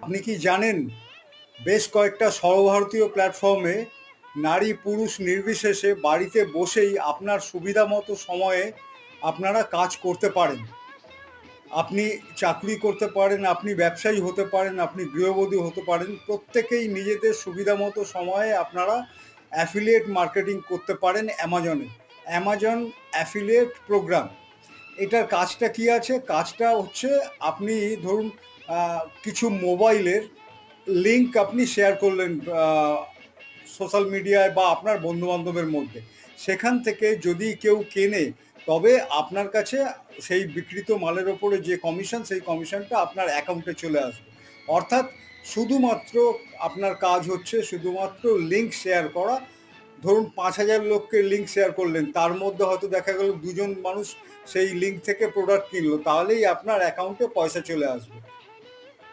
আপনি কি জানেন বেশ কয়েকটা সর্বভারতীয় প্ল্যাটফর্মে নারী পুরুষ নির্বিশেষে বাড়িতে বসেই আপনার সুবিধা মতো সময়ে আপনারা কাজ করতে পারেন। আপনি চাকরি করতে পারেন, আপনি ব্যবসায়ী হতে পারেন, আপনি গৃহবধূ হতে পারেন। প্রত্যেকেই নিজেদের সুবিধা মতো সময়ে আপনারা অ্যাফিলিয়েট মার্কেটিং করতে পারেন অ্যামাজনে। Amazon affiliate programme. এটার কাজটা কি আছে? কাজটা হচ্ছে আপনি ধরুন কিছু মোবাইলের লিঙ্ক আপনি শেয়ার করলেন সোশ্যাল মিডিয়ায় বা আপনার বন্ধু-বান্ধবের মধ্যে। সেখান থেকে যদি কেউ কেনে, তবে আপনার কাছে সেই বিক্রিত মালের ওপরে যে কমিশন, সেই কমিশনটা আপনার অ্যাকাউন্টে চলে আসবে। অর্থাৎ শুধুমাত্র আপনার কাজ হচ্ছে শুধুমাত্র লিঙ্ক শেয়ার করা। ধরুন ৫,০০০ লোককে লিঙ্ক শেয়ার করলেন, তার মধ্যে হয়তো দেখা গেল ২ জন মানুষ সেই লিঙ্ক থেকে প্রোডাক্ট কিনলো, তাহলেই আপনার অ্যাকাউন্টে পয়সা চলে আসবে।